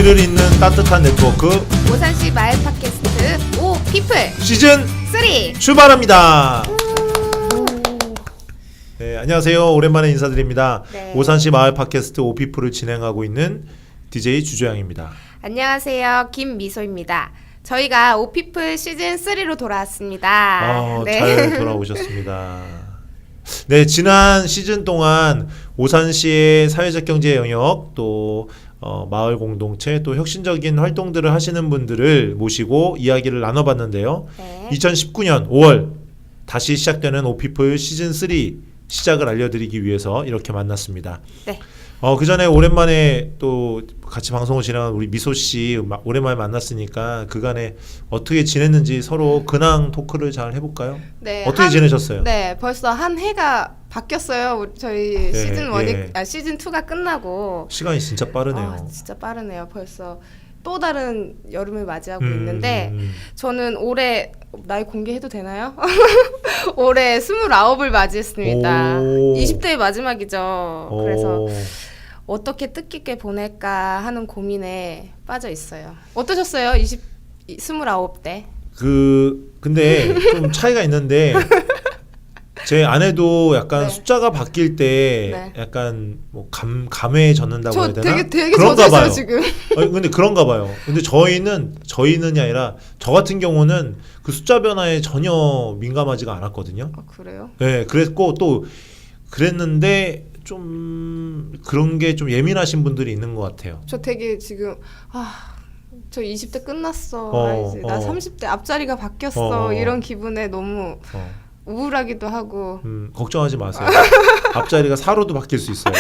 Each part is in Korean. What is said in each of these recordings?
우리를 잇는 따뜻한 네트워크 오산시 마을 팟캐스트 오 피플 시즌 3 출발합니다. 네, 안녕하세요. 오랜만에 인사드립니다. 네. 오산시 마을 팟캐스트 오피플을 진행하고 있는 DJ 주조양입니다. 안녕하세요. 김미소입니다. 저희가 오피플 시즌 3로 돌아왔습니다. 네. 잘 돌아오셨습니다. 네, 지난 시즌 동안 오산시의 사회적 경제 영역 또 마을 공동체 또 혁신적인 활동들을 하시는 분들을 모시고 이야기를 나눠봤는데요. 네. 2019년 5월 다시 시작되는 오피플 시즌 3 시작을 알려드리기 위해서 이렇게 만났습니다. 네. 그 전에 오랜만에 또 같이 방송을 진행한 우리 미소 씨 오랜만에 만났으니까 그간에 어떻게 지냈는지 서로 근황 토크를 잘 해볼까요? 네. 어떻게 지내셨어요? 네, 벌써 한 해가 바뀌었어요. 저희 네, 시즌 1이 예. 시즌 2가 끝나고 시간이 진짜 빠르네요. 진짜 빠르네요. 벌써 또 다른 여름을 맞이하고 있는데 저는 올해 나이 공개해도 되나요? 올해 29을 맞이했습니다. 오. 20대의 마지막이죠. 그래서 어떻게 뜻깊게 보낼까 하는 고민에 빠져 있어요. 어떠셨어요? 29대? 근데 좀 차이가 있는데 제 아내도 약간 네. 숫자가 바뀔 때 네. 약간 뭐 감해졌는다고 해야 저 되나? 되게 그런가 젖었어요 봐요. 지금. 근데 그런가 봐요. 근데 저희는이 아니라 저 같은 경우는 그 숫자 변화에 전혀 민감하지가 않았거든요. 그래요? 네, 그랬고 또 그랬는데 좀 그런 게 좀 예민하신 분들이 있는 것 같아요. 저 되게 지금 저 20대 끝났어. 이제 나 30대 앞자리가 바뀌었어. 이런 기분에 너무 우울하기도 하고. 걱정하지 마세요. 앞자리가 4로도 바뀔 수 있어요.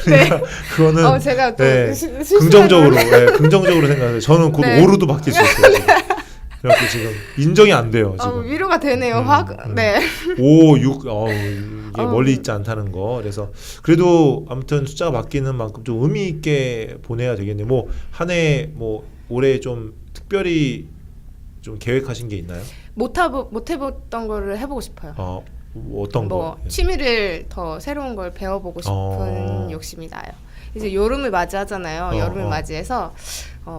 네. 그거는 제가 또 네, 긍정적으로 긍정적으로 생각해요. 저는 곧 네. 5로도 바뀔 수 있어요. 지금. 그래서 지금 인정이 안 돼요. 지금. 위로가 되네요. 네. 5, 6, 이게 멀리 있지 않다는 거. 그래서 그래도 아무튼 숫자가 바뀌는 만큼 좀 의미 있게 보내야 되겠네요. 뭐 한 해 뭐 올해 좀 특별히 좀 계획하신 게 있나요? 못 해봤던 거를 해보고 싶어요. 뭐 어떤 거? 취미를 더 새로운 걸 배워보고 싶은 욕심이 나요. 이제 여름을 맞이하잖아요. 여름을 맞이해서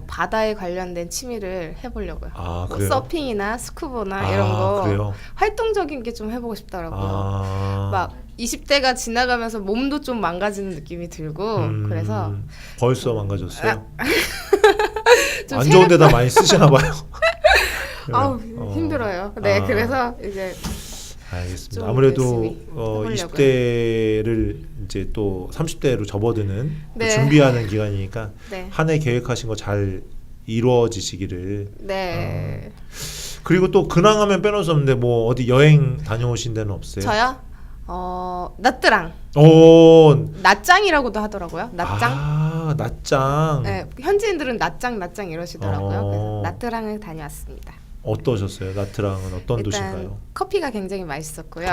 바다에 관련된 취미를 해보려고요. 뭐 그래요? 서핑이나 스쿠버나 이런 거 그래요? 활동적인 게 좀 해보고 싶더라고요. 막 20대가 지나가면서 몸도 좀 망가지는 느낌이 들고 그래서 벌써 망가졌어요? 좀 안 좋은 데다 많이 쓰시나 봐요. 힘들어요. 네, 그래서 이제 알겠습니다. 아무래도 열심히 해보려고요. 20대를 이제 또 30대로 접어드는 네. 준비하는 기간이니까 네. 한 해 계획하신 거 잘 이루어지시기를. 네. 그리고 또 근황하면 빼놓을 수 없는데 뭐 어디 여행 다녀오신 데는 없어요? 저요? 나트랑. 낮장이라고도 하더라고요. 낮장. 낮장. 네, 현지인들은 낮장 이러시더라고요. 그래서 나트랑을 다녀왔습니다. 어떠셨어요? 나트랑은 어떤 도시인가요? 커피가 굉장히 맛있었고요.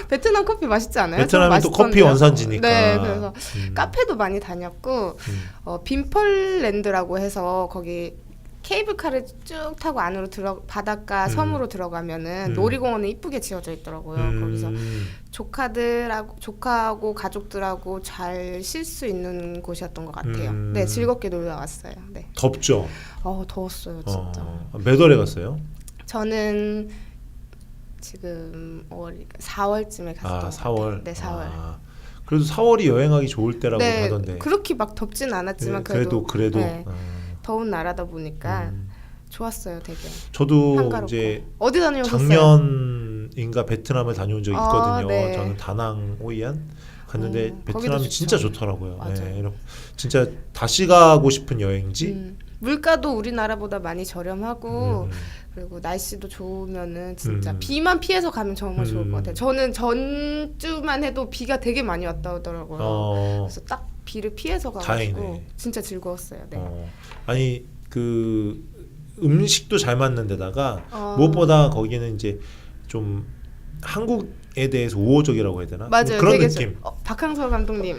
베트남 커피 맛있지 않아요? 베트남이 또 커피 원산지니까. 네, 그래서 카페도 많이 다녔고 빈펄랜드라고 해서 거기 케이블카를 쭉 타고 안으로 바닷가 섬으로 들어가면은 놀이공원이 이쁘게 지어져 있더라고요. 거기서 조카하고 가족들하고 잘 쉴 수 있는 곳이었던 것 같아요. 네, 즐겁게 놀러 왔어요. 네. 덥죠? 더웠어요, 진짜. 몇 월에 갔어요? 저는 지금 4월쯤에 갔던 것 4월. 같아요. 네, 4월. 그래도 4월이 여행하기 좋을 때라고 하던데. 그렇게 막 덥진 않았지만 그래도 네, 더운 나라다 보니까 좋았어요, 되게. 저도 한가롭고. 이제 어디 다녀오셨어요? 작년인가 베트남을 다녀온 적이 있거든요. 네. 저는 다낭, 호이안 갔는데 거기도 베트남이 좋죠. 진짜 좋더라고요. 맞아요. 네, 진짜 다시 가고 싶은 여행지. 물가도 우리나라보다 많이 저렴하고 그리고 날씨도 좋으면은 진짜 비만 피해서 가면 정말 좋을 것 같아요. 저는 전주만 해도 비가 되게 많이 왔다 오더라고요. 그래서 딱 비를 피해서 가가지고 다행이네. 진짜 즐거웠어요. 네. 아니 그 음식도 잘 맞는 데다가 무엇보다 거기는 이제 좀 한국에 대해서 우호적이라고 해야 되나? 맞아요. 그런 되게 느낌. 박항서 감독님.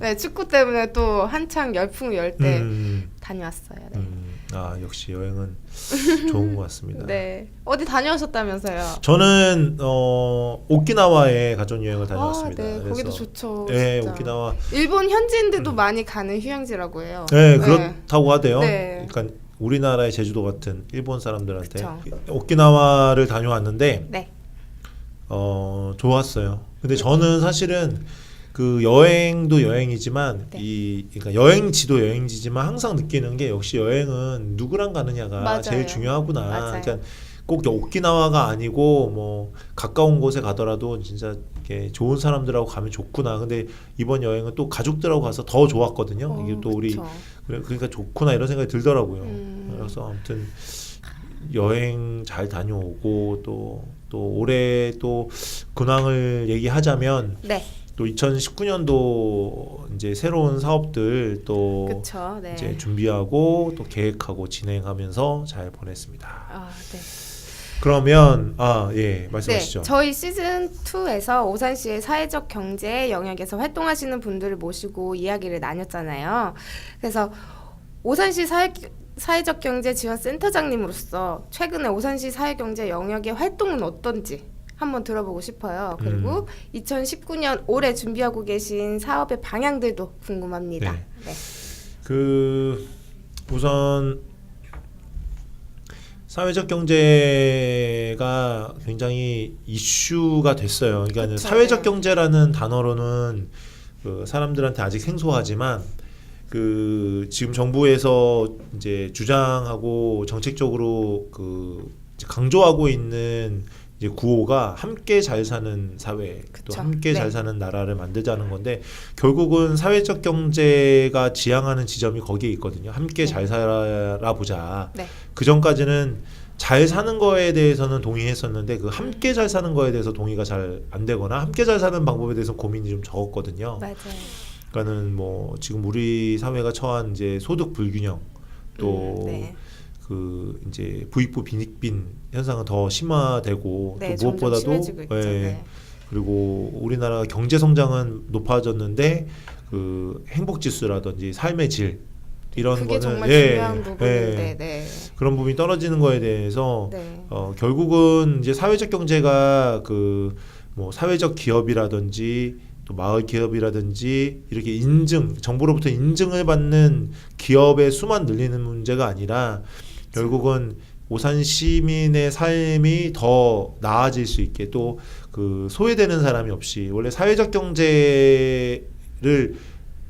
네, 축구 때문에 또 한창 열풍을 열 때 다녀왔어요. 네. 아 역시 여행은 좋은 것 같습니다. 네. 어디 다녀오셨다면서요? 저는 오키나와에 가족 여행을 다녀왔습니다. 네. 그래서 거기도 좋죠. 네, 진짜. 오키나와. 일본 현지인들도 많이 가는 휴양지라고 해요. 네, 그렇다고 하대요. 네. 그러니까 우리나라의 제주도 같은 일본 사람들한테 그쵸. 오키나와를 다녀왔는데 네. 좋았어요. 근데 저는 사실은 그 여행도 여행이지만 네. 그러니까 여행지도 여행지지만 항상 느끼는 게 역시 여행은 누구랑 가느냐가 맞아요. 제일 중요하구나. 맞아요. 그러니까 꼭 오키나와가 아니고 뭐 가까운 곳에 가더라도 진짜 이렇게 좋은 사람들하고 가면 좋구나. 근데 이번 여행은 또 가족들하고 가서 더 좋았거든요. 이게 또 우리 그쵸. 그러니까 좋구나 이런 생각이 들더라고요. 그래서 아무튼 여행 잘 다녀오고 또 올해 또 근황을 얘기하자면 네. 또 2019년도 이제 새로운 사업들 또 그쵸. 네. 이제 준비하고 또 계획하고 진행하면서 잘 보냈습니다. 아, 네. 그러면 예 네, 말씀하시죠. 저희 시즌 2에서 오산시의 사회적 경제 영역에서 활동하시는 분들을 모시고 이야기를 나눴잖아요. 그래서 오산시 사회적 경제 지원 센터장님으로서 최근에 오산시 사회경제 영역의 활동은 어떤지 한번 들어보고 싶어요. 그리고 2019년 올해 준비하고 계신 사업의 방향들도 궁금합니다. 네. 네. 그 우선 사회적 경제가 굉장히 이슈가 됐어요. 그러니까 그쵸, 사회적 네. 경제라는 단어로는 그 사람들한테 아직 생소하지만 그 지금 정부에서 이제 주장하고 정책적으로 그 이제 강조하고 있는 이제 구호가 함께 잘 사는 사회, 또 그쵸. 함께 네. 잘 사는 나라를 만들자는 건데 결국은 사회적 경제가 지향하는 지점이 거기에 있거든요. 함께 네. 잘 살아보자. 네. 그 전까지는 잘 사는 거에 대해서는 동의했었는데 그 함께 잘 사는 거에 대해서 동의가 잘 안 되거나 함께 잘 사는 방법에 대해서 고민이 좀 적었거든요. 맞아요. 그러니까는 뭐 지금 우리 사회가 처한 이제 소득 불균형 또 네. 그 이제 부익부 빈익빈 현상은 더 심화되고 네, 또 점점 무엇보다도 심해지고 있죠. 네. 그리고 우리나라 경제 성장은 높아졌는데 그 행복 지수라든지 삶의 질 이런 그게 거는 정말 중요한 부분인데, 네. 그런 부분이 떨어지는 거에 대해서 네. 결국은 이제 사회적 경제가 그 뭐 사회적 기업이라든지 또 마을 기업이라든지 이렇게 정부로부터 인증을 받는 기업의 수만 늘리는 문제가 아니라 결국은 오산 시민의 삶이 더 나아질 수 있게 또 그 소외되는 사람이 없이 원래 사회적 경제를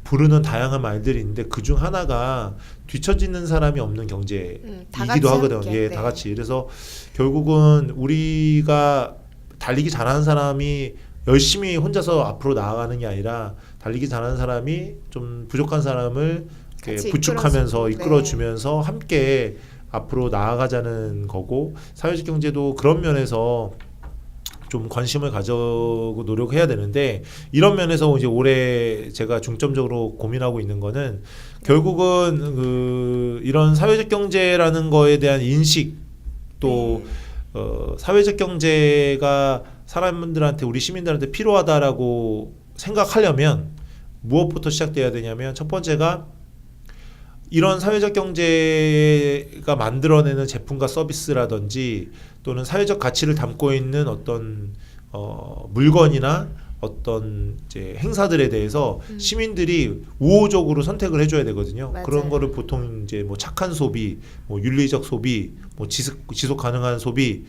부르는 다양한 말들이 있는데 그중 하나가 뒤처지는 사람이 없는 다 경제이기도 같이 하거든요. 함께, 예, 네. 다 같이. 그래서 결국은 우리가 달리기 잘하는 사람이 열심히 혼자서 앞으로 나아가는 게 아니라 달리기 잘하는 사람이 좀 부족한 사람을 이렇게 같이 부축하면서 이끌어주고, 이끌어주면서 함께 앞으로 나아가자는 거고 사회적 경제도 그런 면에서 좀 관심을 가져고 노력해야 되는데 이런 면에서 이제 올해 제가 중점적으로 고민하고 있는 거는 결국은 그 이런 사회적 경제라는 거에 대한 인식 또 사회적 경제가 사람들한테 우리 시민들한테 필요하다라고 생각하려면 무엇부터 시작돼야 되냐면 첫 번째가 이런 사회적 경제가 만들어내는 제품과 서비스라든지 또는 사회적 가치를 담고 있는 어떤 물건이나 어떤 이제 행사들에 대해서 시민들이 우호적으로 선택을 해줘야 되거든요. 맞아요. 그런 거를 보통 이제 뭐 착한 소비, 뭐 윤리적 소비, 뭐 지속 가능한 소비,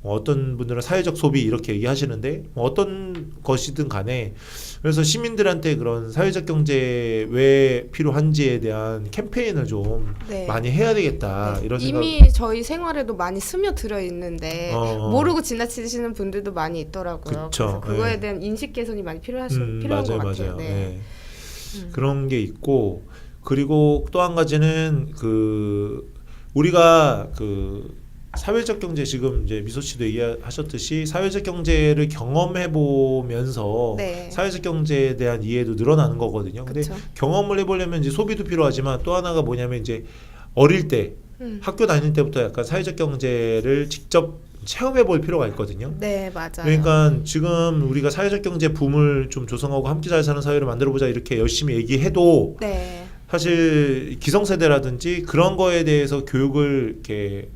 뭐 어떤 분들은 사회적 소비 이렇게 얘기하시는데 뭐 어떤 것이든 간에 그래서 시민들한테 그런 사회적 경제 왜 필요한지에 대한 캠페인을 좀 네. 많이 해야 되겠다 네. 이런 생각. 이미 저희 생활에도 많이 스며들어 있는데 모르고 지나치시는 분들도 많이 있더라고요. 그쵸. 그래서 그거에 네. 대한 인식 개선이 많이 필요한 맞아요, 것 같아요. 맞아요. 네. 네. 그런 게 있고 그리고 또 한 가지는 그 우리가 그 사회적 경제 지금 이제 미소 씨도 얘기하셨듯이 사회적 경제를 경험해 보면서 네. 사회적 경제에 대한 이해도 늘어나는 거거든요. 근데 그쵸. 경험을 해보려면 이제 소비도 필요하지만 또 하나가 뭐냐면 이제 어릴 때 학교 다닐 때부터 약간 사회적 경제를 직접 체험해 볼 필요가 있거든요. 네, 맞아요. 그러니까 지금 우리가 사회적 경제 붐을 좀 조성하고 함께 잘 사는 사회를 만들어 보자 이렇게 열심히 얘기해도 네. 사실 기성세대라든지 그런 거에 대해서 교육을 이렇게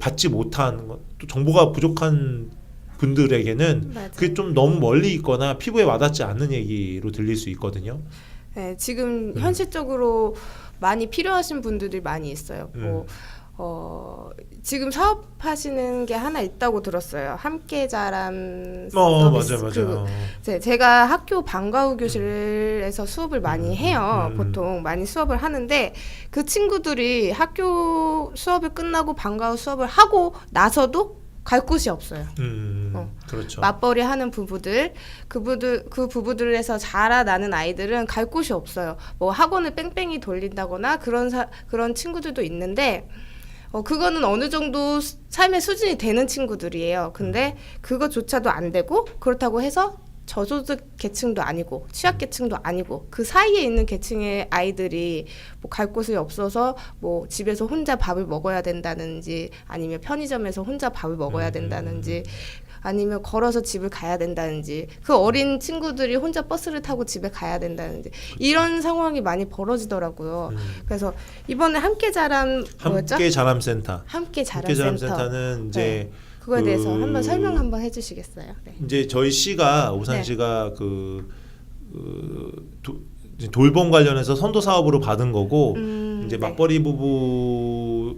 받지 못한 또 정보가 부족한 분들에게는 맞아요. 그게 좀 너무 멀리 있거나 피부에 와닿지 않는 얘기로 들릴 수 있거든요. 네, 지금 현실적으로 많이 필요하신 분들이 많이 있어요. 지금 사업하시는 게 하나 있다고 들었어요. 함께 자람 서비스. 맞아요. 제가 학교 방과 후 교실에서 수업을 많이 해요. 보통 많이 수업을 하는데 그 친구들이 학교 수업을 끝나고 방과 후 수업을 하고 나서도 갈 곳이 없어요. 그렇죠. 맞벌이 하는 부부들, 그 부부들에서 자라나는 아이들은 갈 곳이 없어요. 뭐 학원을 뺑뺑이 돌린다거나 그런 친구들도 있는데, 그거는 어느 정도 삶의 수준이 되는 친구들이에요. 근데 그것조차도 안 되고, 그렇다고 해서 저소득 계층도 아니고 취약 계층도 아니고 그 사이에 있는 계층의 아이들이 뭐 갈 곳이 없어서 뭐 집에서 혼자 밥을 먹어야 된다는지 아니면 편의점에서 혼자 밥을 먹어야 된다는지 아니면 걸어서 집을 가야 된다는지 그 어린 친구들이 혼자 버스를 타고 집에 가야 된다는지 이런 상황이 많이 벌어지더라고요. 그래서 이번에 함께 자람 뭐였죠? 함께 자람센터. 함께 함께 자람센터는 이제 네. 그거에 대해서 한번 설명 한번 해주시겠어요? 네. 이제 저희 시가 오산시가 돌봄 관련해서 선도 사업으로 받은 거고 이제 맞벌이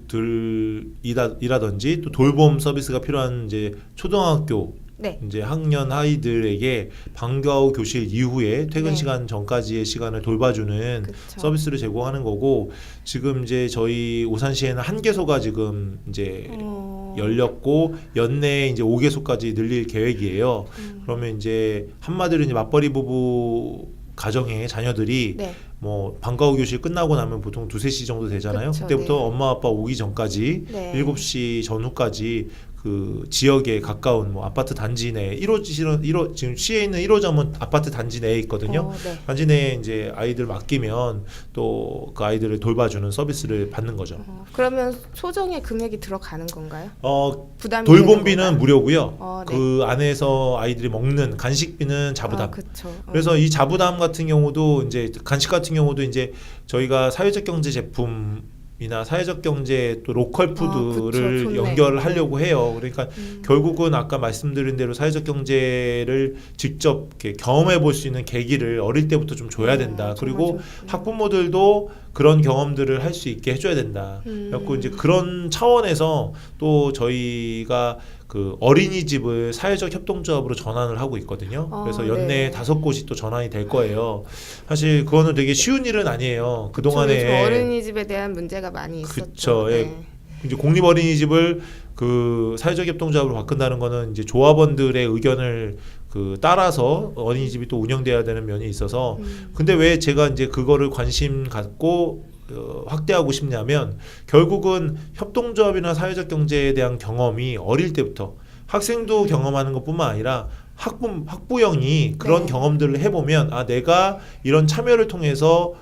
부부들이라든지 또 돌봄 서비스가 필요한 이제 초등학교 이제 학년 아이들에게 방과 후 교실 이후에 퇴근 시간 전까지의 시간을 돌봐주는 서비스를 제공하는 거고 지금 이제 저희 오산시에는 한 개소가 지금 이제 열렸고 연내에 이제 5개소까지 늘릴 계획이에요. 그러면 이제 한마디로 이제 맞벌이 부부 가정의 자녀들이 뭐 방과 후 교실 끝나고 나면 보통 2-3시 정도 되잖아요. 그때부터 엄마 아빠 오기 전까지 7시 전후까지 그 지역에 가까운 뭐 아파트 단지 내 1호 지금 시에 있는 1호점은 아파트 단지 내에 있거든요. 단지 내에 이제 아이들 맡기면 또 그 아이들을 돌봐주는 서비스를 받는 거죠. 그러면 소정의 금액이 들어가는 건가요? 부담이 돌봄비는 무료고요. 그 안에서 아이들이 먹는 간식비는 자부담. 그래서 이 자부담 같은 경우도 이제 간식 같은 경우도 이제 저희가 사회적 경제 제품 이나 사회적 경제 또 로컬 푸드를 연결하려고 해요. 그러니까 결국은 아까 말씀드린 대로 사회적 경제를 직접 이렇게 경험해 볼 수 있는 계기를 어릴 때부터 좀 줘야 된다. 그리고 학부모들도 그런 경험들을 할 수 있게 해줘야 된다. 그래서 이제 그런 차원에서 또 저희가 그 어린이집을 사회적 협동조합으로 전환을 하고 있거든요. 그래서 연내에 5곳이 또 전환이 될 거예요. 사실 그거는 되게 쉬운 일은 아니에요. 그 동안에 어린이집에 대한 문제가 많이 있었죠. 그렇죠. 이제 공립 어린이집을 그 사회적 협동조합으로 바꾼다는 거는 이제 조합원들의 의견을 그 따라서 어린이집이 또 운영돼야 되는 면이 있어서 근데 왜 제가 이제 그거를 관심 갖고 확대하고 싶냐면 결국은 협동조합이나 사회적 경제에 대한 경험이 어릴 때부터 학생도 경험하는 것뿐만 아니라 학부형이 그런 경험들을 해보면 아 내가 이런 참여를 통해서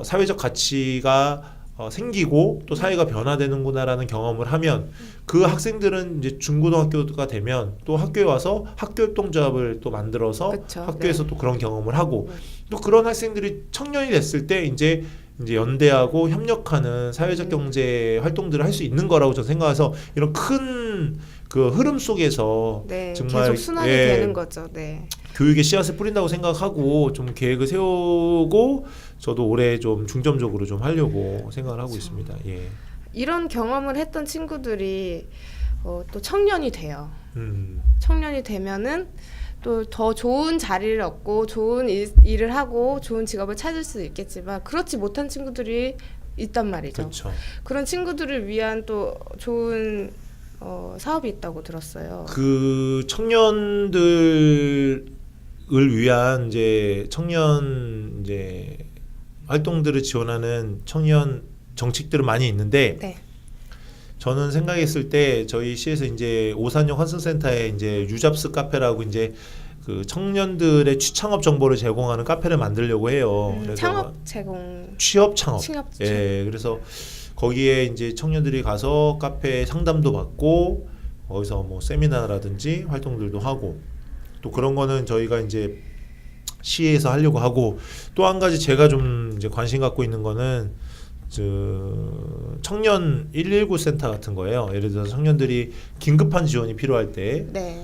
사회적 가치가 생기고 또 사회가 변화되는구나라는 경험을 하면 그 학생들은 이제 중고등학교가 되면 또 학교에 와서 학교협동조합을 또 만들어서 학교에서 또 그런 경험을 하고 또 그런 학생들이 청년이 됐을 때 이제 연대하고 협력하는 사회적 경제 활동들을 할 수 있는 거라고 저는 생각해서 이런 큰 그 흐름 속에서 정말 계속 순환이 되는 거죠. 교육의 씨앗을 뿌린다고 생각하고 좀 계획을 세우고 저도 올해 좀 중점적으로 좀 하려고 생각을 하고 있습니다. 이런 경험을 했던 친구들이 또 청년이 돼요. 청년이 되면은 또 더 좋은 자리를 얻고 좋은 일을 하고 좋은 직업을 찾을 수 있겠지만 그렇지 못한 친구들이 있단 말이죠. 그런 친구들을 위한 또 좋은 사업이 있다고 들었어요. 그 청년들을 위한 이제 청년 이제 활동들을 지원하는 청년 정책들은 많이 있는데 저는 생각했을 때 저희 시에서 이제 오산역 환승센터에 이제 유잡스 카페라고 이제 그 청년들의 취창업 정보를 제공하는 카페를 만들려고 해요. 그래서 창업 제공. 취업 창업. 그래서 거기에 이제 청년들이 가서 카페 상담도 받고 거기서 뭐 세미나라든지 활동들도 하고 또 그런 거는 저희가 이제 시에서 하려고 하고 또 한 가지 제가 좀 이제 관심 갖고 있는 거는 청년 119 센터 같은 거예요. 예를 들어서 청년들이 긴급한 지원이 필요할 때 네.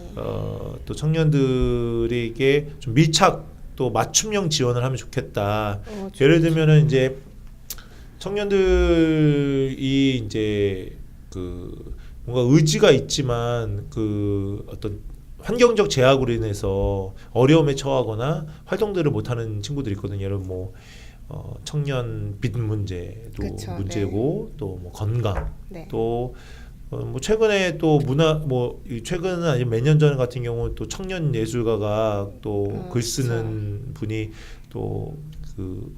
또 청년들에게 좀 밀착 또 맞춤형 지원을 하면 좋겠다. 예를 들면은 이제 청년들이 이제 그 뭔가 의지가 있지만 그 어떤 환경적 제약으로 인해서 어려움에 처하거나 활동들을 못하는 친구들이 있거든요. 예를 들면 뭐 청년 빚 문제도 그쵸, 문제고 또 뭐 건강 네. 또 뭐 최근에 또 문화 뭐 최근은 아니면 몇 년 전 같은 경우 또 청년 예술가가 또 글 쓰는 분이 또 그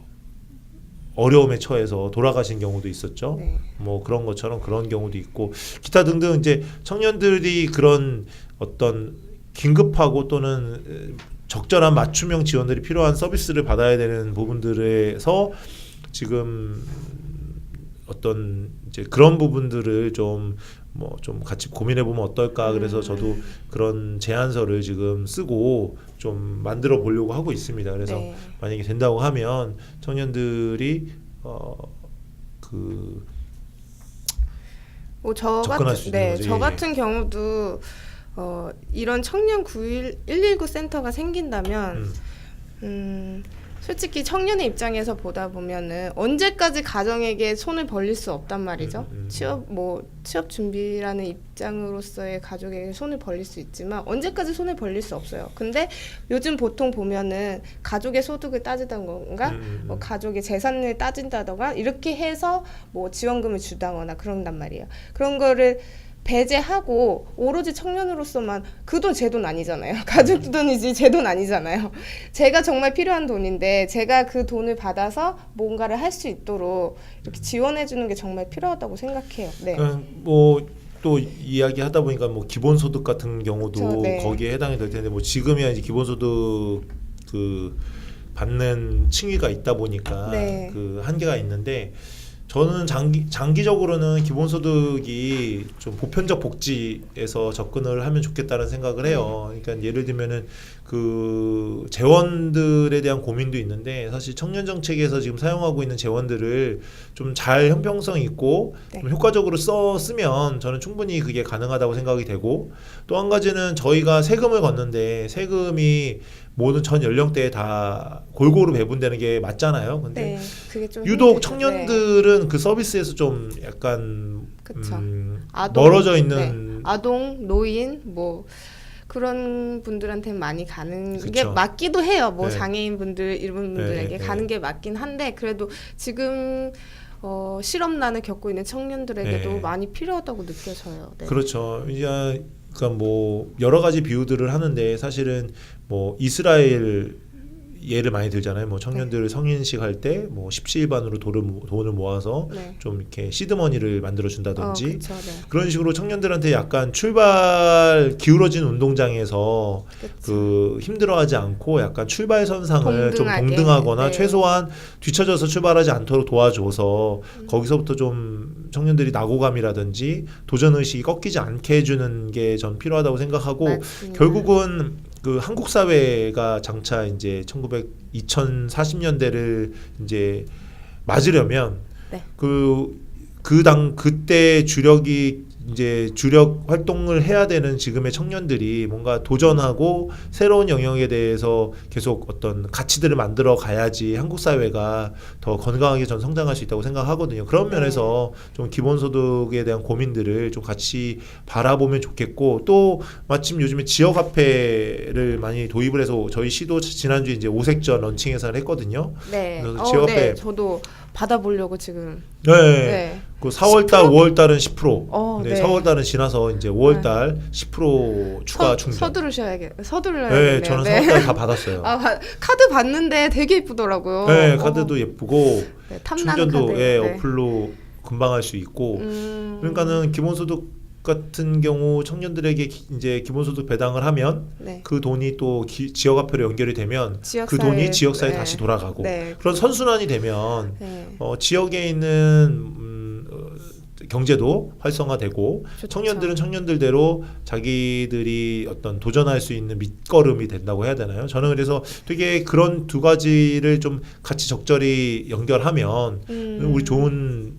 어려움에 처해서 돌아가신 경우도 있었죠. 네. 뭐 그런 것처럼 그런 경우도 있고 기타 등등 이제 청년들이 그런 어떤 긴급하고 또는 적절한 맞춤형 지원들이 필요한 서비스를 받아야 되는 부분들에서 지금 어떤 이제 그런 부분들을 좀 뭐 좀 같이 고민해 보면 어떨까 그래서 저도 그런 제안서를 지금 쓰고 좀 만들어 보려고 하고 있습니다. 그래서 네. 만약에 된다고 하면 청년들이 그 뭐 저 접근할 같은 수 있는 네, 거지. 저 예. 같은 경우도 이런 청년 119 센터가 생긴다면 솔직히 청년의 입장에서 보다 보면은 언제까지 가정에게 손을 벌릴 수 없단 말이죠. 취업 준비라는 입장으로서의 가족에게 손을 벌릴 수 있지만 언제까지 손을 벌릴 수 없어요. 근데 요즘 보통 보면은 가족의 소득을 따지던가 뭐 가족의 재산을 따진다던가 이렇게 해서 뭐 지원금을 주다거나 그런단 말이에요. 그런 거를 배제하고 오로지 청년으로서만 그 돈 제 돈 아니잖아요. 가족 돈이지 제 돈 아니잖아요. 제가 정말 필요한 돈인데 제가 그 돈을 받아서 뭔가를 할 수 있도록 이렇게 지원해 주는 게 정말 필요하다고 생각해요. 네. 뭐 또 이야기하다 보니까 뭐 기본소득 같은 경우도 그렇죠, 네. 거기에 해당이 될 텐데 뭐 지금이야 이제 기본소득 그 받는 층위가 있다 보니까 네. 그 한계가 있는데 저는 장기적으로는 기본소득이 좀 보편적 복지에서 접근을 하면 좋겠다는 생각을 해요. 그러니까 예를 들면은 그 재원들에 대한 고민도 있는데 사실 청년 정책에서 지금 사용하고 있는 재원들을 좀 잘 형평성 있고 네. 좀 효과적으로 쓰면 저는 충분히 그게 가능하다고 생각이 되고 또 한 가지는 저희가 세금을 걷는데 세금이 모든 전 연령대에 다 골고루 배분되는 게 맞잖아요. 근데 네. 그게 좀 유독 힘들죠. 청년들은 그 서비스에서 좀 약간 그쵸. 멀어져 있는 네. 아동, 노인 뭐 그런 분들한테는 많이 가는 게 그쵸. 맞기도 해요. 뭐 네. 장애인 분들 이런 분들에게 네, 가는 네. 게 맞긴 한데 그래도 지금 실업난을 겪고 있는 청년들에게도 네. 많이 필요하다고 느껴져요. 네. 그렇죠. 이제 그러니까 뭐 여러 가지 비유들을 하는데 사실은 뭐 이스라엘 예를 많이 들잖아요. 뭐 청년들 성인식 할 때 뭐 십시일반으로 돈을 모아서 네. 좀 이렇게 시드머니를 만들어 준다든지 그쵸, 네. 그런 식으로 청년들한테 약간 출발 기울어진 운동장에서 그쵸. 그 힘들어하지 않고 약간 출발선상을 좀 동등하게. 동등하거나 네. 최소한 뒤처져서 출발하지 않도록 도와줘서 거기서부터 좀 청년들이 낙오감이라든지 도전의식이 꺾이지 않게 해주는 게 전 필요하다고 생각하고 맞습니다. 결국은 그 한국 사회가 장차 이제 2040년대를 이제 맞으려면 네. 그때 주력이 이제 주력 활동을 해야 되는 지금의 청년들이 뭔가 도전하고 새로운 영역에 대해서 계속 어떤 가치들을 만들어 가야지 한국 사회가 더 건강하게 전 성장할 수 있다고 생각하거든요. 그런 네. 면에서 좀 기본소득에 대한 고민들을 좀 같이 바라보면 좋겠고 또 마침 요즘에 지역화폐를 많이 도입을 해서 저희 시도 지난주에 이제 오색전 런칭 행사를 했거든요. 네. 그래서 지역화폐 네. 저도 받아보려고 지금. 네. 네. 그 4월달, 5월달은 10%. 네, 네. 4월달은 지나서 이제 5월달 10% 추가 충전. 서두르셔야겠네요. 네, 저는 네. 4월달 다 받았어요. 카드 봤는데 되게 예쁘더라고요. 네, 카드도 예쁘고 네, 탐나는 충전도 카드. 예, 네. 어플로 금방 할 수 있고. 그러니까는 기본소득 같은 경우 청년들에게 이제 기본소득 배당을 하면 네. 그 돈이 또 지역화폐로 연결이 되면 지역사회에- 그 돈이 지역사회에 네. 다시 돌아가고 네. 그런 선순환이 되면 네. 지역에 있는 경제도 활성화되고 좋죠. 청년들은 청년들대로 자기들이 어떤 도전할 수 있는 밑거름이 된다고 해야 되나요? 저는 그래서 되게 그런 두 가지를 좀 같이 적절히 연결하면 우리 좋은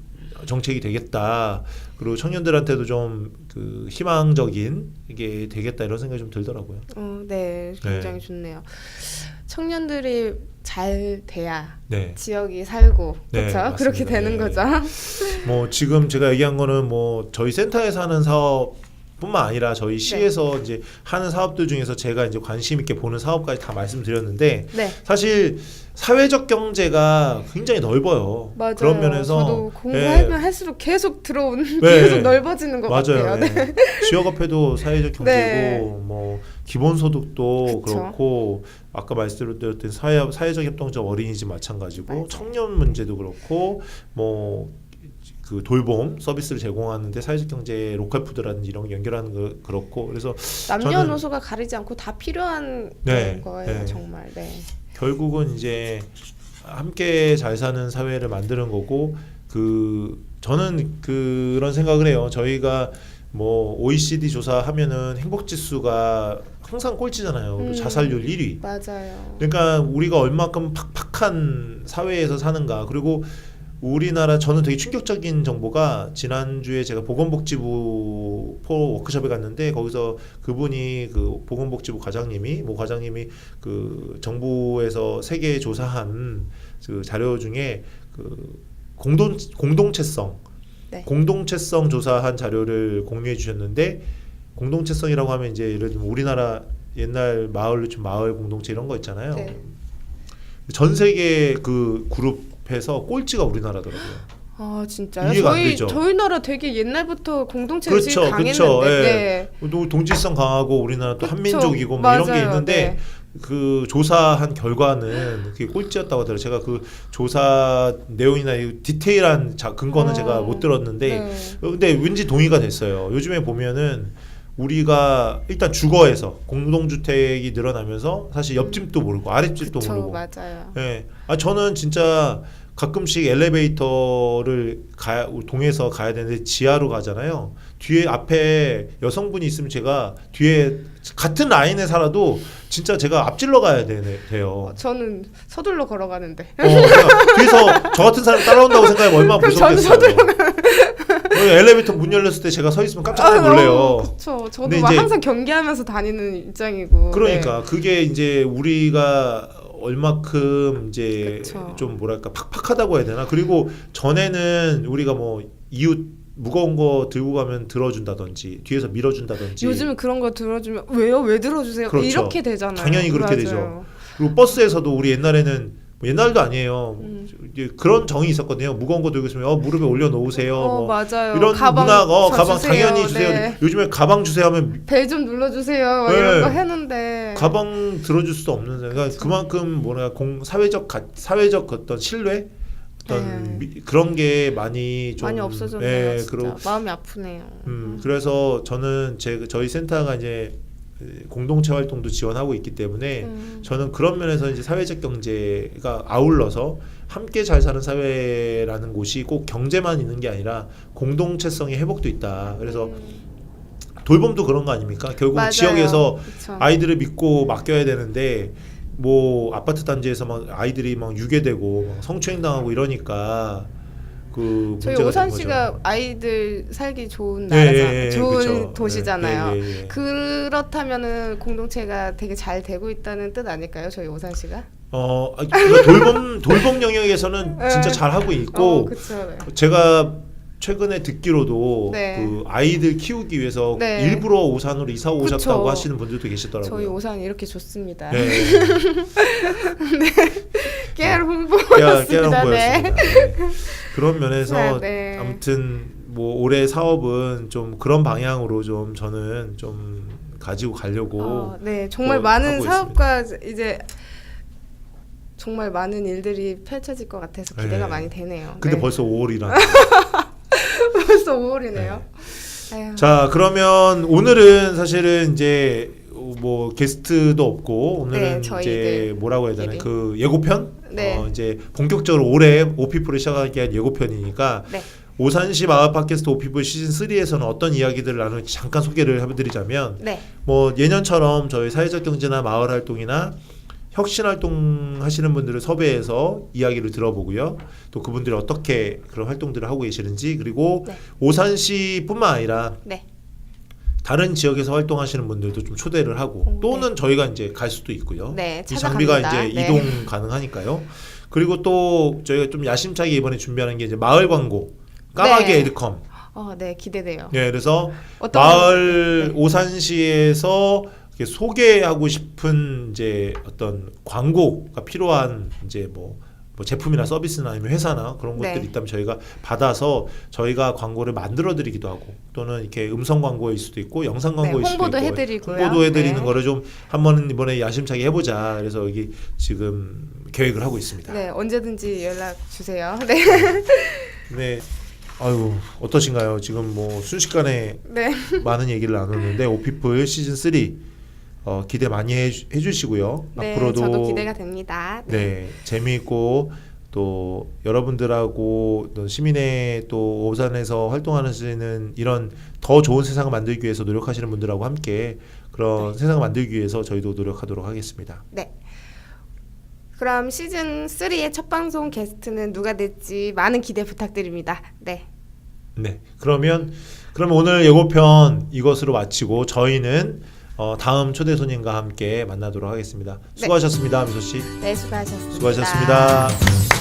정책이 되겠다. 그리고 청년들한테도 좀 그 희망적인 이게 되겠다 이런 생각이 좀 들더라고요. 네, 굉장히 좋네요. 청년들이 잘 돼야 네. 지역이 살고 네, 그렇죠? 그렇게 맞습니다. 되는 네. 거죠. 뭐 지금 제가 얘기한 거는 뭐 저희 센터에서 하는 사업뿐만 아니라 저희 시에서 이제 하는 사업들 중에서 제가 이제 관심 있게 보는 사업까지 다 말씀드렸는데 네, 사실 사회적 경제가 굉장히 넓어요. 맞아요. 그런 면에서 저도 공부하면 네. 할수록 계속 들어온 네. 계속 넓어지는 것 맞아요. 같아요. 네. 네. 지역화폐도 사회적 경제고 네. 뭐 기본소득도 그쵸. 그렇고 아까 말씀드렸던 사회적 협동조 어린이집 마찬가지고 맞아요. 청년 문제도 그렇고 뭐 그 돌봄 서비스를 제공하는데 사회적 경제 로컬 푸드라든지 이런 거 연결하는 거 그렇고 그래서 남녀노소가 가리지 않고 다 필요한 네, 거예요, 네. 정말. 네. 결국은 이제 함께 잘 사는 사회를 만드는 거고 그 저는 그런 생각을 해요. 저희가 뭐 OECD 조사하면은 행복 지수가 항상 꼴찌잖아요. 자살률 1위. 맞아요. 그러니까 우리가 얼마큼 팍팍한 사회에서 사는가. 그리고 우리나라 저는 되게 충격적인 정보가 지난주에 제가 보건복지부 워크숍에 갔는데 거기서 그분이 그 보건복지부 과장님이 그 정부에서 세계 조사한 그 자료 중에 그 공동체성 네. 공동체성 조사한 자료를 공유해 주셨는데 공동체성이라고 하면 이제 예를 들면 우리나라 옛날 마을 공동체 이런 거 있잖아요. 네. 전 세계 그 그룹에서 꼴찌가 우리나라더라고요. 아 진짜요? 이해가 안 되죠. 저희 나라 되게 옛날부터 공동체 의식이 그렇죠, 강했는데. 그렇죠. 예. 네. 또 동질성 강하고 우리나라 또 그쵸. 한민족이고 뭐 이런 게 맞아요. 있는데 네. 그 조사한 결과는 그게 꼴찌였다고 하더라고요. 제가 그 조사 내용이나 이 디테일한 근거는 제가 못 들었는데 네. 근데 왠지 동의가 됐어요. 요즘에 보면은 우리가 일단 주거에서 공동주택이 늘어나면서 사실 옆집도 모르고 아랫집도 그쵸, 모르고 맞아요. 예. 아 저는 진짜 가끔씩 엘리베이터를 동해서 가야 되는데 지하로 가잖아요. 뒤에 앞에 여성분이 있으면 제가 뒤에 같은 라인에 살아도 진짜 제가 앞질러 가야 돼요. 저는 서둘러 걸어가는데. 그러니까 뒤에서 저 같은 사람 따라온다고 생각하면 얼마나 그럼 저는 무섭겠어요. 엘리베이터 문 열렸을 때 제가 서 있으면 깜짝 놀래요. 그렇죠. 저도 근데 막 이제- 항상 경계하면서 다니는 입장이고. 그러니까 그게 이제 우리가 얼마큼 이제 그쵸. 좀 뭐랄까 팍팍하다고 해야 되나. 그리고 전에는 우리가 뭐 이웃 무거운 거 들고 가면 들어준다든지 뒤에서 밀어준다든지 요즘은 그런 거 들어주면 왜요? 왜 들어주세요? 그렇죠. 이렇게 되잖아요. 당연히 그렇게 맞아요. 되죠. 그리고 버스에서도 우리 옛날에는 뭐 옛날도 아니에요. 이제 그런 정이 있었거든요. 무거운 거 들고 있으면 무릎에 올려놓으세요. 뭐 맞아요. 이런 문화 가방 주세요. 당연히 주세요. 네. 요즘에 가방 주세요 하면 벨 좀 눌러주세요. 막 네. 이런 거 했는데. 가방 들어줄 수도 없는 그러니까 그렇죠. 그만큼 뭐냐 사회적 어떤 신뢰 어떤 네. 그런 게 많이 좀 많이 없어졌네요. 예, 진짜. 그리고 마음이 아프네요. 그래서 저는 저희 센터가 이제 공동체 활동도 지원하고 있기 때문에 저는 그런 면에서 이제 사회적 경제가 아울러서 함께 잘 사는 사회라는 곳이 꼭 경제만 있는 게 아니라 공동체성의 회복도 있다. 그래서 돌봄도 그런 거 아닙니까? 결국 맞아요. 지역에서 그쵸. 아이들을 믿고 맡겨야 되는데 뭐 아파트 단지에서 막 아이들이 막 유괴되고 막 성추행당하고 이러니까 그 저희 문제가 된 오산시가 거죠. 아이들 살기 좋은 예, 나라잖아요. 예, 예, 좋은 그쵸. 도시잖아요. 예, 예, 예. 그렇다면은 공동체가 되게 잘 되고 있다는 뜻 아닐까요? 저희 오산시가? 그러니까 돌봄 영역에서는 진짜 잘 하고 있고 그쵸. 네. 제가 최근에 듣기로도 네. 그 아이들 키우기 위해서 네. 일부러 오산으로 이사 오셨다고 그쵸. 하시는 분들도 계시더라고요. 저희 오산 이렇게 좋습니다. 네. 깨알 깨알 홍보였습니다. 네. 홍보였습니다. 네. 그런 면에서 네. 아무튼 뭐 올해 사업은 좀 그런 방향으로 좀 저는 좀 가지고 가려고 네, 정말 뭐 많은 하고 사업과 이제 정말 많은 일들이 펼쳐질 것 같아서 기대가 네. 많이 되네요. 근데 네. 벌써 5월이라. 벌써 5월이네요. 자, 그러면 오늘은 사실은 이제 뭐 게스트도 없고 오늘은 네, 이제 저희들끼리. 뭐라고 해야 되나 그 예고편? 네. 이제 본격적으로 올해 오피프를 시작하기 위한 예고편이니까 네. 오산시 마을 팟캐스트 OPV 시즌 3에서는 어떤 이야기들을 나눌지 잠깐 소개를 해드리자면 네. 뭐 예년처럼 저희 사회적 경제나 마을 활동이나 혁신 활동 하시는 분들을 섭외해서 이야기를 들어보고요. 또 그분들이 어떻게 그런 활동들을 하고 계시는지, 그리고 네. 오산시뿐만 아니라 네. 다른 지역에서 활동하시는 분들도 좀 초대를 하고 또는 저희가 이제 갈 수도 있고요. 네, 이 장비가 찾아갑니다. 이제 네. 이동 가능하니까요. 그리고 또 저희가 좀 야심차게 이번에 준비하는 게 이제 마을 광고, 까마귀 네. 에드컴. 네, 기대돼요. 네, 그래서 어떤 마을 네. 오산시에서 이렇게 소개하고 싶은 이제 어떤 광고가 필요한 이제 뭐 제품이나 서비스나 아니면 회사나 그런 네. 것들이 있다면 저희가 받아서 저희가 광고를 만들어 드리기도 하고, 또는 이렇게 음성 광고일 수도 있고 영상 광고일 수도 홍보도 있고 해드리고요. 홍보도 해드리는 네. 거를 좀 한번 이번에 야심차게 해보자. 그래서 여기 지금 계획을 하고 있습니다. 네, 언제든지 연락 주세요. 네. 네. 아유, 어떠신가요? 지금 뭐 순식간에 네. 많은 얘기를 나눴는데 오피플 시즌 3 기대 많이 해주시고요. 네, 앞으로도 저도 기대가 됩니다. 네, 재미있고 또 여러분들하고 또 시민의 또 오산에서 활동하시는 이런 더 좋은 세상을 만들기 위해서 노력하시는 분들하고 함께 그런 세상을 만들기 위해서 저희도 노력하도록 하겠습니다. 네. 그럼 시즌 3의 첫 방송 게스트는 누가 될지 많은 기대 부탁드립니다. 네. 네, 그러면 오늘 예고편 이것으로 마치고 저희는 다음 초대 손님과 함께 만나도록 하겠습니다. 수고하셨습니다, 미소 씨. 네, 수고하셨습니다. 수고하셨습니다.